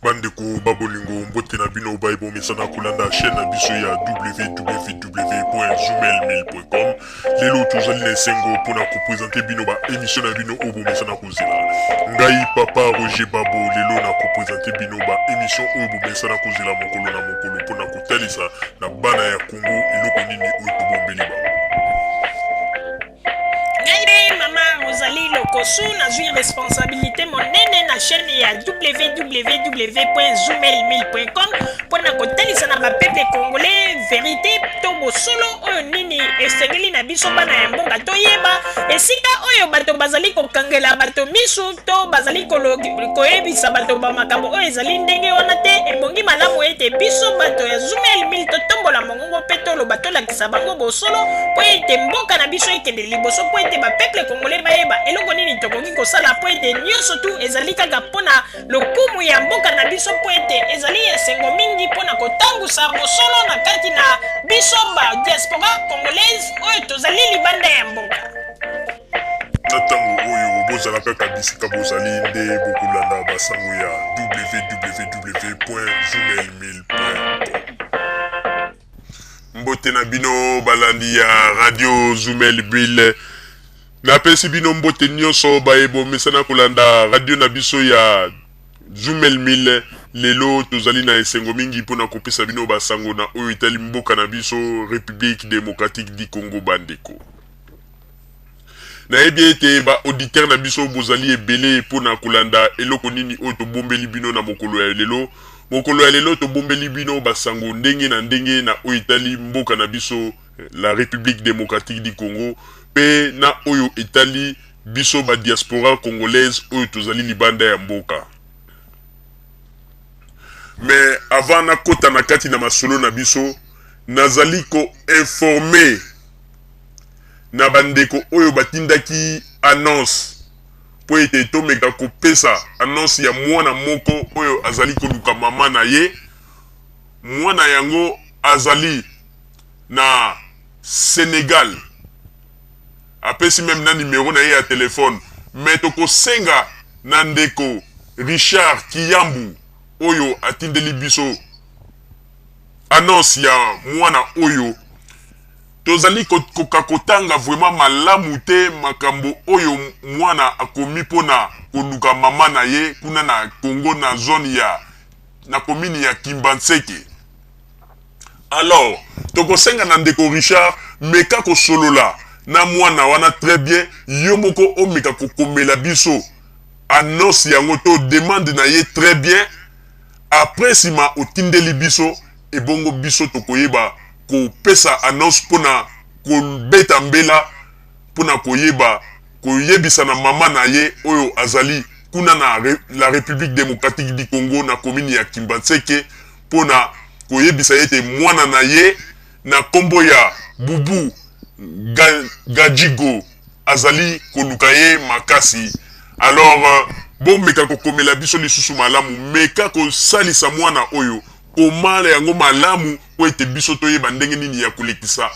Bandeko babolingo mbote na bino baibo mesana kolanda chaîne na biso ya www.zoomel1000.com. Lelo tozali na esengo mpona kopresente bino ba émission na bino oyo bomesana kozela. Ngai papa Roger Babo lelo na kopresente bino ba émission oyo bomesana kozela mokolo na mokolo mpona kotalisa na bana ya Congo eloko nini oyo tobombeli bango. Mama Rosalie Lokosu nazwi responsabilité monene na chaîne ya www.zoomel1000.com mpona kotalisa na bapeple congolais vérité to bosolo oyo nini esengeli na biso bana ya mboka toyeba esika oyo bato bazali kokangela bato misu to bazali koyebisa bato bamakambo oyo ezali ndenge wana te ebongi malamu ete biso bato ya Zoomel 1000 totombola mongongo mpe toloba tolakisa bango bosolo mpo ete mboka na biso ekende liboso mpo ete bapeple congolais bayeba eloko nini tokoki kosala mpo ete nyonso tu ezali kaka mpona lokumu ya mboka na biso mpo ete ezali esengo mingi mpona kotambusa bosolo na kati na biso ba diaspora congolaise oyo tozali libanda ya mboka. Na ntango oyo bozala kaka bisika bozali nde bokolanda basango ya www.zoomel1000.com. Mbote na bino balandi ya radio Zoomel 1000. Napesi bino mbote nyonso bayebo mesana kolanda radio na biso ya Zoomel 1000. Lelo tozali na esengo mingi mpona kopesa bino basango na oyo etali mboka na biso République démocratique du Congo bandeko. Nayebi ete ba auditeur na biso bozali ebele mpona kolanda eloko nini oyo tobombeli bino na mokolo ya lelo. Mokolo ya lelo tobombeli bino basango ndenge na ndenge na oyo etali mboka na biso la République démocratique du Congo pe na oyo etali biso ba diaspora congolaise oyo tozali libanda ya mboka. Mais avant na kota na kati na masolo na biso nazali ko informer na bandeko oyo batindaki annonce po ete tomeka kopesa annonce ya mwana moko oyo azali koluka mama na ye. Mwana yango azali na Sénégal, apesi même na numéro na ye ya telefone, mais tokosenga na ndeko Richard Kiyambu oyo atindeli biso annonce ya mwana oyo. Tozali kotanga vraiment malamu te makambo oyo mwana akomi pona koluka mama na ye kuna na Congo na zone ya na commune ya Kimbanseke. Alors tokosenga na ndeko Richard meka kosolola na mwana wana très bien yo moko omeka kokomela biso annonce yango to demande na ye très bien. Après sima otindeli biso ebongo biso tokoyeba kopesa annonce pona kobeta mbela pona koyebisa na mama na ye oyo azali kuna na la République démocratique du Congo na commune ya Kimbanseke pona koyebisa ete mwana na ye na kombo ya Bubu Gajigo azali koluka ye makasi. Alors bomeka kokomela biso lisusu malamu meka kosalisa mwana oyo komala yango malamu po ete biso toyeba ndenge nini ya kolekisa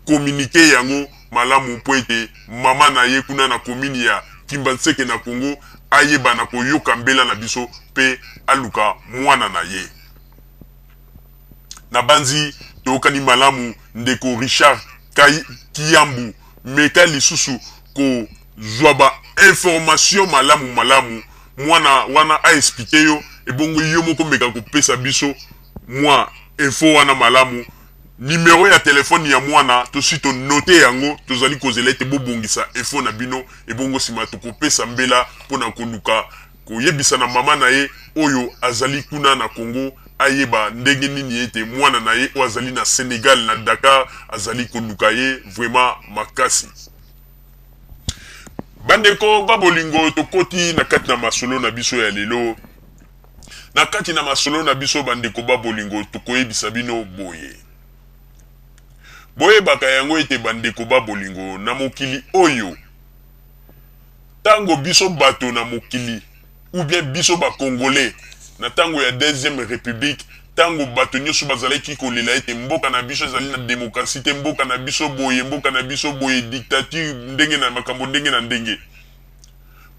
communiqué yango malamu po ete mama na ye kuna na commune ya Kimbanseke na Congo ayeba na koyoka mbela na biso pe aluka mwana na ye. Na banzi tokani malamu ndeko Richard Kiyambu meka lisusu ko zwaba information malamu mwana wana a expliqué yo ebongo yo moko meka kopesa biso mwa info wana malamu. Numéro ya telefone ya mwana tosi to note yango tozali kozela ete bobongisa info na bino ebongo sima tokopesa mbela pona koluka koyebisa na mama na ye oyo azali kuna na Congo ayeba ndenge nini ete mwana na ye oyo azali na Sénégal na Dakar azali koluka ye vraiment makasi. Bandeko babolingo tokoti na kati na masolo na biso ya lelo. Na kati na masolo na biso bandeko babolingo tokoyebisa bino boye. Boye baka yango ete bandeko babolingo na mokili oyo. Tango biso bato na mokili ou bien biso ba Congolais na tango ya deuxième république tango bato nyonso bazalaki kolela ete mboka na biso ezali na démocratie te mboka na biso boye dictature ndenge na makambo ndenge na ndenge.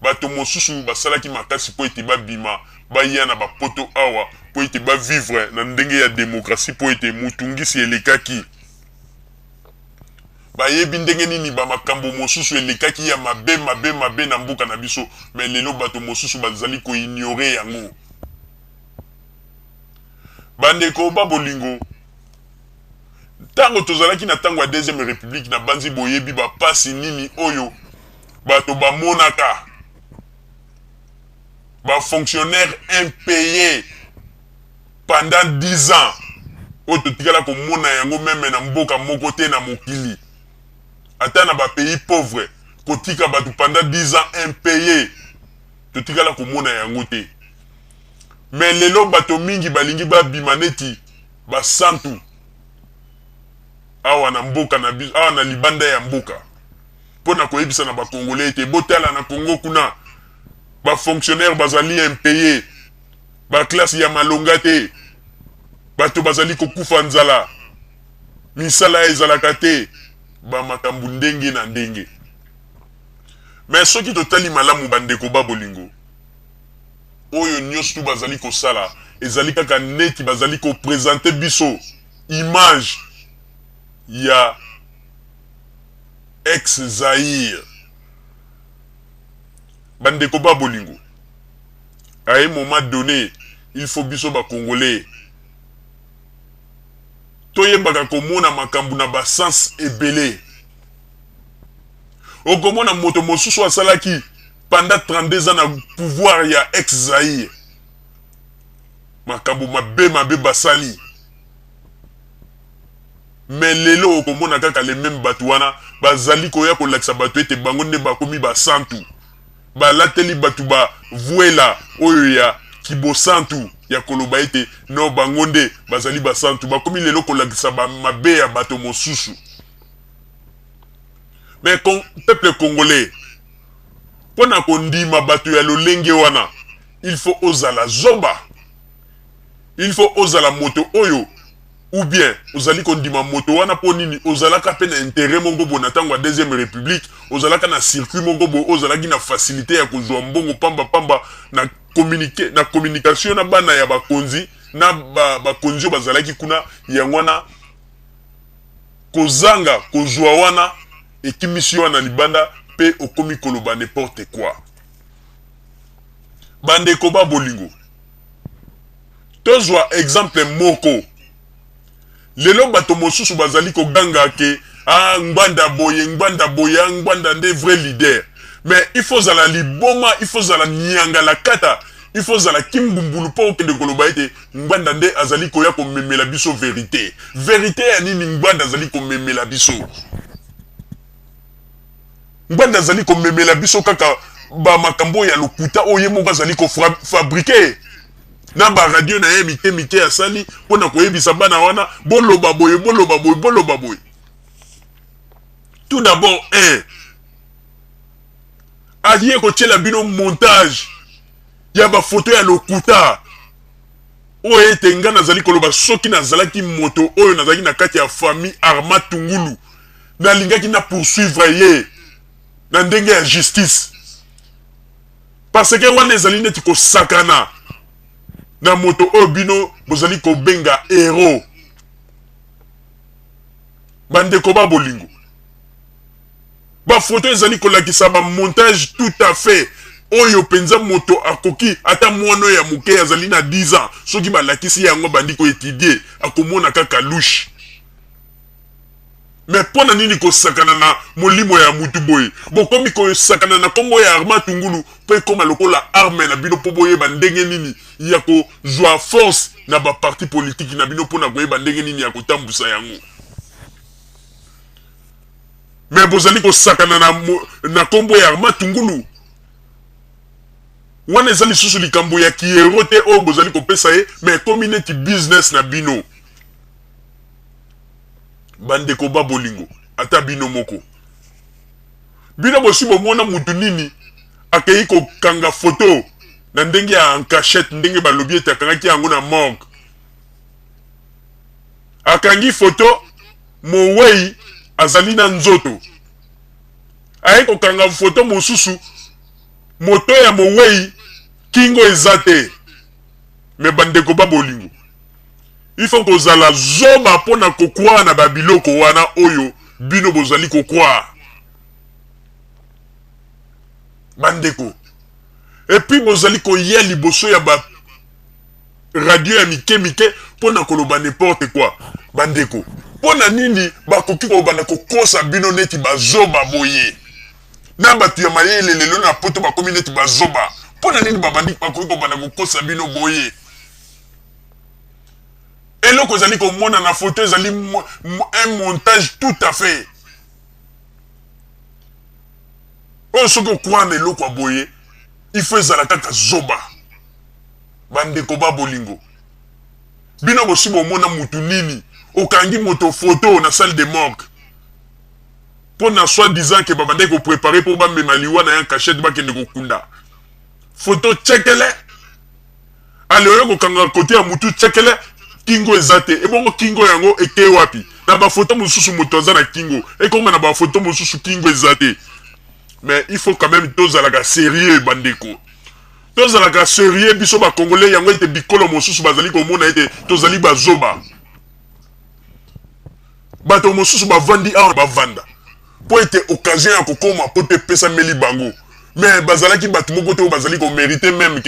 bato mosusu basalaki makasi po ete babima baya na bapoto awa po ete bavivre na ndenge ya démocratie po ete mutungisi elekaki bayebi ndenge nini bamakambo mosusu elekaki ya mabe na mboka na biso me lelo bato mosusu bazali koignore yango. Bandeko babolingo tango tozalaki na tango ya deuxième république na banzi boyebi bapasi nini oyo bato bamonaka fonctionnaire impayé pendant 10 ans oyo totikala komona yango meme na mboka moko te na mokili ata na pays pauvre kotika bato pendant 10 ans impayé totikala komona yango te. Mais lelo bato mingi balingi babima neti basantu awa na mboka na biso awa na libanda ya mboka pona koyebisa na bakongolais ete botala na Congo kuna fonctionnaire bazali impayé classe ya malonga te bato bazali kokufa nzala misala ezalaka te makambo ndenge na ndenge. Mais soki totali malamu bandeko babolingo oyo nyonso tu bazali kosala ezali kaka neti bazali kopresente biso image ya ex-Zaïre. Bandeko babolingo à un moment donné il faut biso Congolais toyebaka komona makambo na basens ebele okomona moto mosusu asalaki pendant 32 ans na pouvoir ya ex-Zaïre makambo mabe basali mais lelo okomona kaka les mêmes bato wana bazali koya kolakisa bato ete bango nde bakomi basantu balateli bato vuela oyo ya kibosantu ya koloba ete no bango nde bazali basantu bakomi lelo kolakisa mabe ya bato mosusu. Mais peuple congolais pona kondima bato ya lolenge wana il faut ozala zoba, il faut ozala moto oyo ou bien ozali kondima moto wana po nini ozalaka pe na intérêt mongo bona tango ya deuxième république ozalaka na circuit mongo bo ozalaki na facilité ya kozwa mbongo pamba na communication na bana ya bakonzi na bakonzi bazalaki kuna yango wana kozanga kozwa wana ekimisi wana libanda pe okomi koloba n'importe quoi. Bandeko babolingo tozwa exemple moko lelo bato mosusu bazali koganga ke ngbanda boye ngbanda nde vrai leader, mais il faut zala liboma, il faut zala nyanga la kata, il faut zala kimbumbulu po okende koloba ete ngbanda nde azali koya komemela biso vérité ya nini ngbanda azali komemela biso ngbanda azali komemela biso kaka makambo ya lokuta oye moko azali fabriquer na radio na ye mike asali pona koyebisa bana wana boloba boye. Tout d'abord alie kotiela bino montage ya photo ya lokuta oyo ete nga nazali koloba soki nazalaki moto oyo nazalaki na kati ya famille Arma Tungulu nalingaki na poursuivre ye na ndenge ya justice parce que wana ezali neti kosakana na moto oyo bino bozali kobenga héros. Bandeko babolingo photo ezali kolakisa montage tout à fait oyo penza moto akoki ata mwana ya muke azali na 10 ans soki balakisi yango bandi ko étudier akomona kaka louche. Mais pona nini kosakana na molimo ya mutu boye bokomi kosakana na kombo ya Arma Tungulu pe koma lokola arme na bino po boye bandenge nini ya ko joa force na parti politique na bino pona koye bandenge nini ya kotambusa yango. Mais bozali kosakana na kombo ya Arma Tungulu wana ezali susu likambo ya kiero te oyo bozali kopesa ye mais community business na bino. Bandeko babolingo ata bino moko bino bosi bomona mutu nini akei kokanga photo na ndenge ya en cachette ndenge balobi ete akangaki yango na morgue akangi photo mowei azali na nzoto aye kokanga photo mosusu moto ya mowei kingo eza te me bandeko babolingo il faut kozala zoba mpona kokwaa na babiloko wana oyo bino bozali kokwaa bandeko epuis bozali koya liboso ya ba radio ya mike mike mpona koloba n'importe quoi bandeko mpona nini bakoki kobanda kokosa bino neti bazoba boye na bato ya mayele lelo na poto bakomi neti bazoba mpona nini babandi bakoki kobanda kokosa bino boye eloko ezali komona na photo ezali un montage tout à fait oyo soki okwa na eloko ya boye il faut ezala kaka zoba bandeko babolingo bino bosi bomona mutu nini okangi moto photo na salle de morgue mpona soi-disant ke babandeki koprépare mpo bamema liwa na ya cachette bakende kokunda photo tshekele ale oyo kokanga kote ya mutu tshekele kingo eza te ebongo kingo yango eke wapi na bafoto mosusu moto aza na kingo ekoma na bafoto mosusu kingo eza te mais il faut quand même tozalaka sérieux bandeko tozalaka sérieux biso bakongolais yango ete bikolo mosusu bazali komona ete tozali bazoba bato mosusu bavandi awa bavanda po ete occasion ya kokoma po te pesa meli bango mais bazalaki bato moko te oyo bazali komérite même